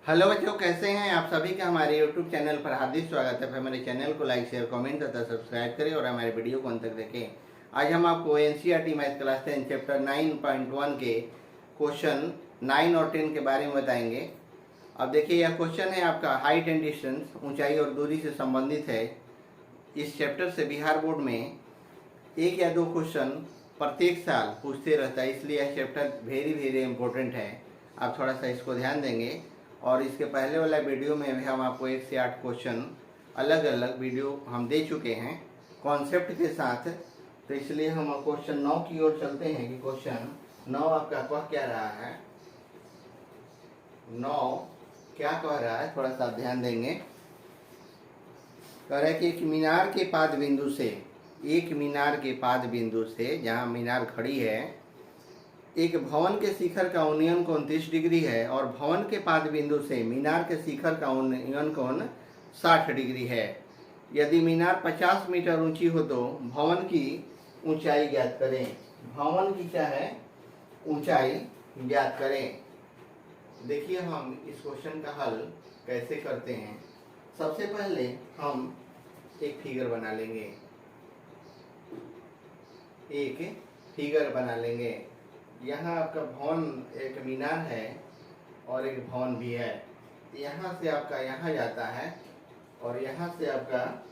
Hello बच्चों, कैसे हैं आप सभी का हमारे YouTube चैनल पर हार्दिक स्वागत है। फिर हमारे चैनल को लाइक शेयर कमेंट तथा सब्सक्राइब करें और हमारे वीडियो को अंत तक देखें। आज हम आपको NCERT मैथ क्लास 10 चैप्टर 9.1 के क्वेश्चन 9 और 10 के बारे में बताएंगे। अब देखिए, यह क्वेश्चन है आपका हाइट एंड डिस्टेंस, ऊंचाई और दूरी से संबंधित है। इस चैप्टर से बिहार बोर्ड में एक या दो क्वेश्चन प्रत्येक साल पूछते रहता है, इसलिए यह चैप्टर वेरी इम्पोर्टेंट है। आप थोड़ा सा इसको ध्यान देंगे। और इसके पहले वाला वीडियो में भी हम आपको 1 से 8 क्वेश्चन अलग अलग वीडियो हम दे चुके हैं कॉन्सेप्ट के साथ। तो इसलिए हम क्वेश्चन 9 की ओर चलते हैं कि क्वेश्चन 9 आपका कह क्या रहा है। 9 क्या कह रहा है, थोड़ा सा ध्यान देंगे। कह रहा है कि एक मीनार के पाद बिंदु से जहाँ मीनार खड़ी है, एक भवन के शिखर का उन्नयन कोण 30 डिग्री है और भवन के पाद बिंदु से मीनार के शिखर का उन्नयन कोण 60 डिग्री है। यदि मीनार 50 मीटर ऊंची हो तो भवन की ऊंचाई ज्ञात करें। भवन की क्या है, ऊंचाई ज्ञात करें। देखिए, हम इस क्वेश्चन का हल कैसे करते हैं। सबसे पहले हम एक फिगर बना लेंगे। यहाँ आपका भवन, एक मीनार है और एक भवन भी है। यहाँ से आपका यहाँ जाता है और यहाँ से आपका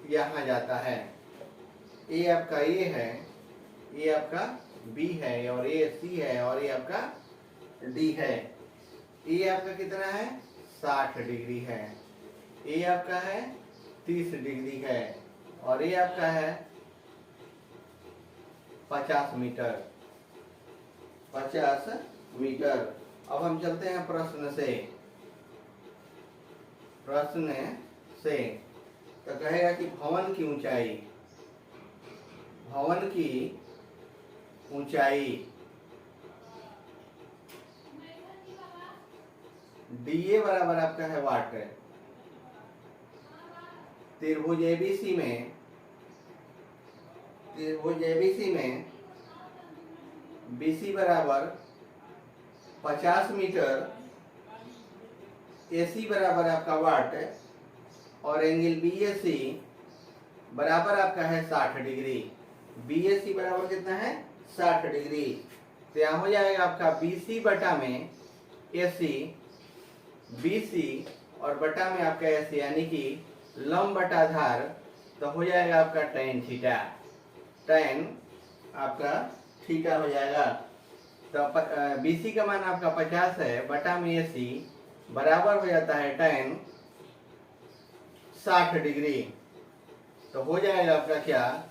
यहाँ जाता है। ये आपका ए है, ये आपका बी है और ये सी है और ये आपका डी है। ये आपका कितना है, 60 डिग्री है। ये आपका है 30 डिग्री है और ये आपका है 50 मीटर। अब हम चलते हैं प्रश्न से। तो कहेगा कि भवन की ऊंचाई डीए बराबर आपका है वाट। त्रिभुज एबीसी में BC बराबर 50 मीटर, AC बराबर आपका वाट और एंगल BAC बराबर आपका है 60 डिग्री। BAC बराबर कितना है, 60 डिग्री। तो यहाँ हो जाएगा आपका BC बटा में AC, BC और बटा में आपका AC, यानी कि लंब बटा आधार। तो हो जाएगा आपका tan थीटा। tan आपका थीटा हो जाएगा। तो BC का मान आपका 50 है, बटा में AC बराबर हो जाता है tan 60 डिग्री। तो हो जाएगा आपका क्या,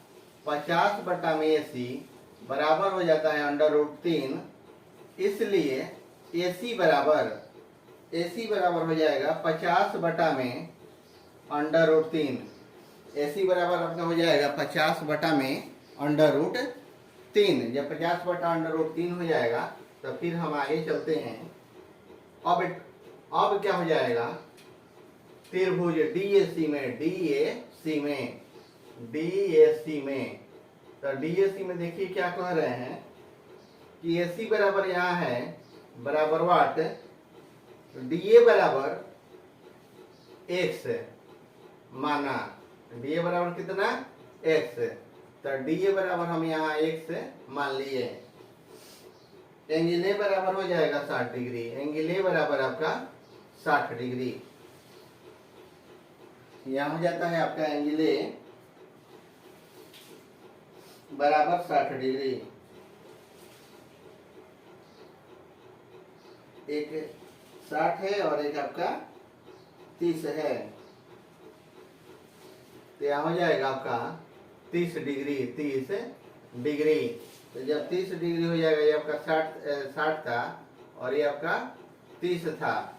50 बटा में AC बराबर हो जाता है √3। इसलिए AC बराबर हो जाएगा 50 बटा में √3। AC बराबर आपका हो जाएगा 50 बटा में √3। जब 50 बटा √3 हो जाएगा तो फिर हम आगे चलते हैं। अब क्या हो जाएगा, त्रिभुज DAC में तो DAC में देखिए क्या कह रहे हैं कि AC बराबर यहाँ है बराबर वाट, DA बराबर x माना। DA बराबर कितना, x। तो DA बराबर हम यहाँ x मान लिए। एंगल A बराबर हो जाएगा 60 डिग्री। एंगल A बराबर आपका 60 डिग्री। यहाँ हो जाता है आपका एंगल A बराबर 60 डिग्री। एक 60 है और एक आपका 30 है। तो यहाँ हो जाएगा आपका 30 डिग्री। तो जब 30 डिग्री हो जाएगा, ये आपका 60 था और ये आपका 30 था।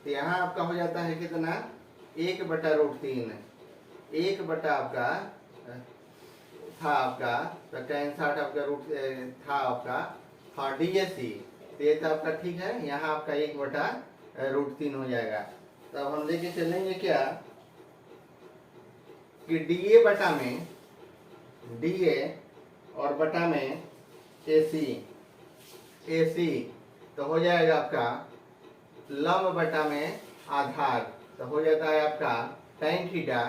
तो यहाँ आपका हो जाता है कितना, 1/√3। 1 बटा आपका था आपका, तो tan 60 आपका रूट था आपका, हाँ DAC। तो ये तो आपका ठीक है, यहाँ आपका 1/√3 हो जाएगा। तो अब हम लेके चलेंगे क्या कि DA बटा में DA और बटा में AC तो हो जाएगा आपका लंब बटा में आधार, तो हो जाता है आपका tan थीटा।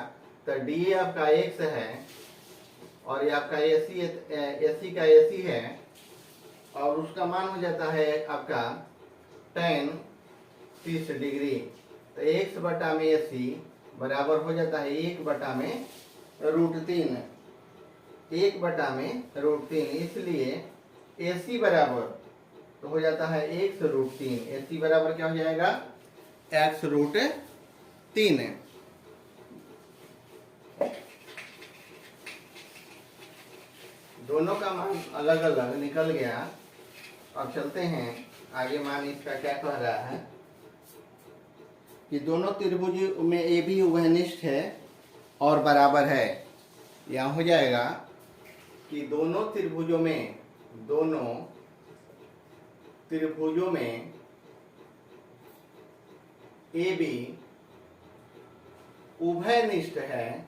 तो डी आपका x है और ये आपका AC का AC है और उसका मान हो जाता है आपका tan 30 डिग्री। तो x बटा में AC बराबर हो जाता है 1 बटा में √3, 1 बटा में √3। इसलिए AC बराबर तो हो जाता है x√3। AC बराबर क्या हो जाएगा? x√3। दोनों का मान अलग अलग निकल गया। अब चलते हैं आगे। मान इसका क्या कह रहा है कि दोनों त्रिभुज में AB उभयनिष्ठ है और बराबर है। यहाँ हो जाएगा कि दोनों त्रिभुजों में AB उभयनिष्ठ है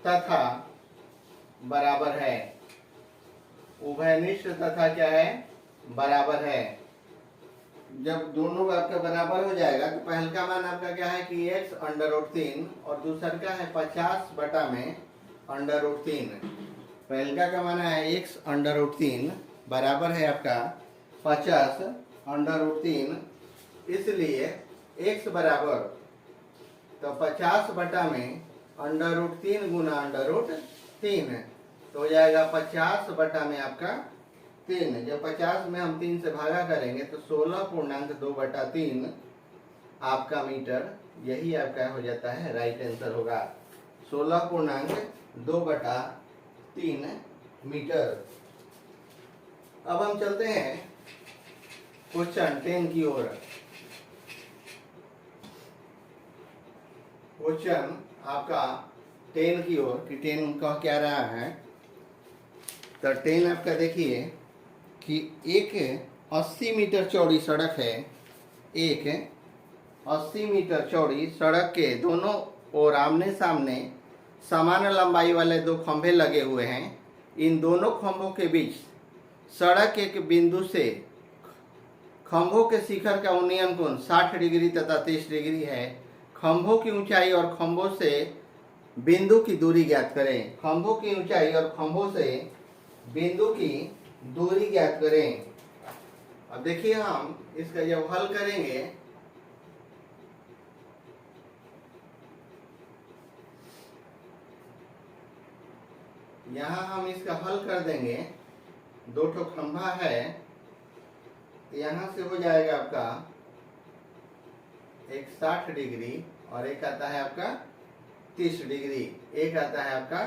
तथा बराबर है। उभयनिष्ठ तथा क्या है? बराबर है। जब दोनों आपका बराबर हो जाएगा तो पहल का मान आपका क्या है कि x√3 और दूसरा का है 50 बटा में √3। पहल का मान है x√3 बराबर है आपका 50 √3। इसलिए x बराबर तो 50 बटा में √3 गुना √3 तो हो जाएगा 50 बटा में आपका 3। जब 50 में हम 3 से भागा करेंगे तो 16.2 बटा 3 आपका मीटर। यही आपका हो जाता है राइट आंसर होगा 16.2 बटा 3 मीटर। अब हम चलते हैं क्वेश्चन 10 की ओर। क्वेश्चन आपका 10 की ओर कि 10 का क्या रहा है। तो 10 आपका देखिए कि एक 80 मीटर चौड़ी सड़क है। एक 80 मीटर चौड़ी सड़क के दोनों ओर आमने सामने समान लंबाई वाले 2 खंभे लगे हुए हैं। इन दोनों खंभों के बीच सड़क के एक बिंदु से खंभों के शिखर का उन्नयन कोण 60 डिग्री तथा 30 डिग्री है। खंभों की ऊंचाई और खंभों से बिंदु की दूरी ज्ञात करें। खंभों की ऊंचाई और खंभों से बिंदु की दूरी ज्ञात करें। अब देखिए हम इसका जब हल करेंगे यहाँ हम इसका हल कर देंगे। 2 ठो खंभा है तो यहाँ से हो जाएगा आपका एक 60 डिग्री और एक आता है आपका 30 डिग्री। एक आता है आपका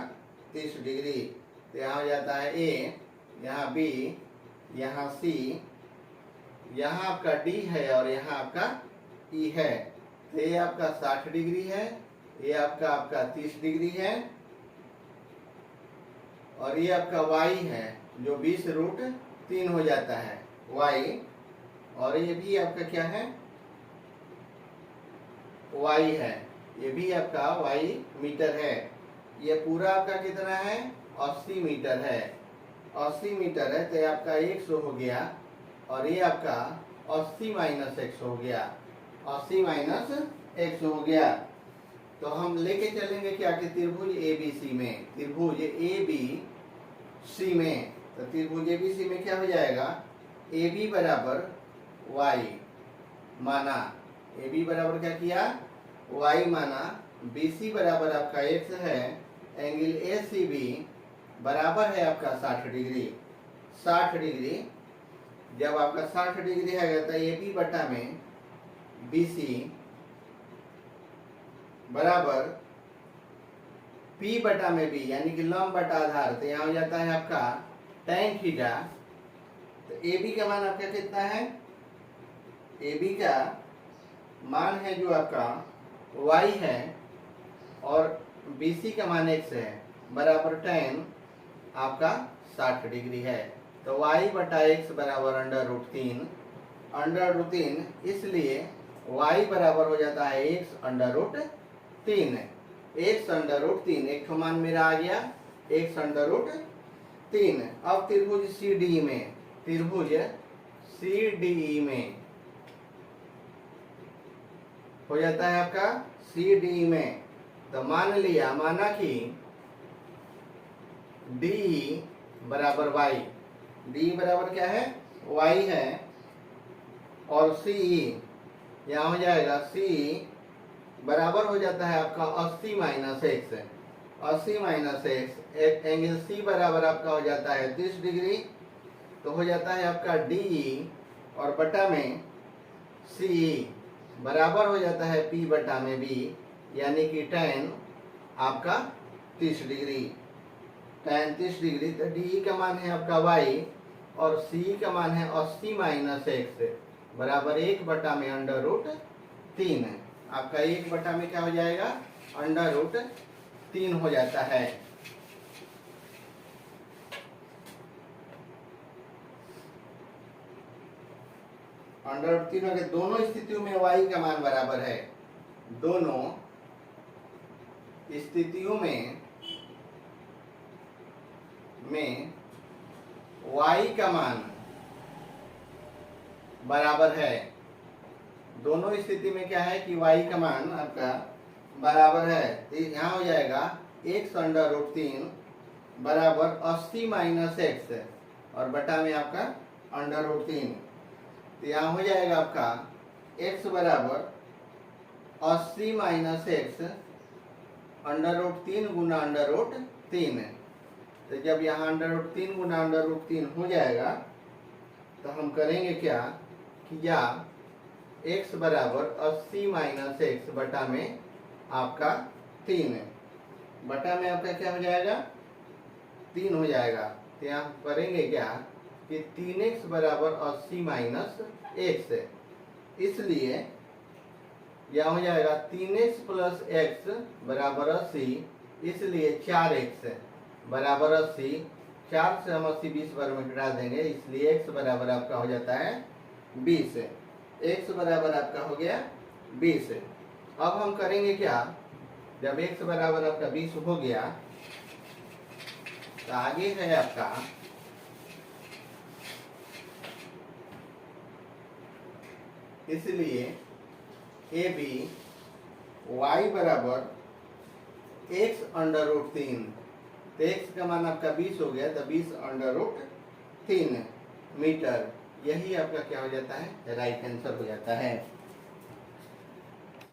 30 डिग्री। तो यहाँ हो जाता है A, यहाँ B, यहाँ C, यहाँ आपका D है और यहाँ आपका E है। तो ये आपका 60 डिग्री है, ये आपका 30 डिग्री है और ये आपका Y है जो 20√3 हो जाता है Y। और ये भी आपका क्या है? Y है। ये भी आपका Y मीटर है। ये पूरा आपका कितना है? 80 मीटर है। 80 मीटर है तो ये आपका 100 हो गया और ये आपका 80 - 100 हो गया। 80 - 100 हो गया। तो हम लेके चलेंगे क्या कि त्रिभुज ABC में। त्रिभुज ABC में तो त्रिभुज ABC में क्या हो जाएगा? AB बराबर Y माना। AB बराबर क्या किया? Y माना। BC बराबर आपका X है। एंगल ACB बराबर है आपका 60 डिग्री। 60 डिग्री जब आपका 60 डिग्री है तो AB बटा में BC बराबर P बटा में B यानी कि लंब बटा आधार। तो यहाँ हो जाता है आपका tan थीटा। तो AB का मान आपका कितना है? AB का मान है जो आपका Y है और BC का मान X है बराबर tan आपका 60 डिग्री है। तो Y बटा X बराबर √3। √3 इसलिए Y बराबर हो जाता है x√3। x√3 एक ठो मान मेरा आ गया x√3। अब त्रिभुज CD में त्रिभुज CDE में हो जाता है आपका CDE में। तो माना कि DE बराबर y, DE बराबर क्या है, y है, और CE यहाँ हो जाएगा CE बराबर हो जाता है आपका 80 माइनस एक्स, 80 माइनस एक्स, एक एंगल C बराबर आपका हो जाता है 30 डिग्री। तो हो जाता है आपका DE और बटा में CE बराबर हो जाता है P बटा में B, यानी कि tan आपका 30 डिग्री, tan 30 डिग्री। तो DE का मान है आपका y और CE का मान है 80 माइनस एक्स बराबर 1 बटा में अंडर रूट 3। आपका 1 बटा में क्या हो जाएगा, अंडर रूट 3 हो जाता है। अंडर रूट 3 के दोनों स्थितियों में y का मान बराबर है, दोनों स्थितियों में y का मान बराबर है। दोनों स्थिति में क्या है कि y का मान आपका बराबर है। तो यहाँ हो जाएगा x अंडर रूट 3 बराबर 80 माइनस एक्स और बटा में आपका अंडर रूट 3। तो यहाँ हो जाएगा आपका x बराबर 80 माइनस एक्स अंडर रूट 3 गुना अंडर रूट 3। तो जब यहाँ अंडर रूट 3 गुना अंडर रूट 3 हो जाएगा तो हम करेंगे क्या कि या x बराबर 80 माइनस एक्स बटा में आपका 3, बटा में आपका क्या हो जाएगा, 3 हो जाएगा। तो यहाँ करेंगे क्या कि 3x बराबर 80 माइनस एक्स, इसलिए यहाँ हो जाएगा 3x प्लस x बराबर 80, इसलिए 4x बराबर 80। 4 से हम 80 20 वर्ग में घटा देंगे, इसलिए x बराबर आपका हो जाता है 20। x बराबर आपका हो गया 20। अब हम करेंगे क्या, जब x बराबर आपका 20 हो गया तो आगे है आपका इसलिए AB y बराबर x अंडर रूट 3। तो x का मान आपका 20 हो गया, तो 20 अंडर रूट 3 मीटर, यही आपका क्या हो जाता है, राइट आंसर हो जाता है।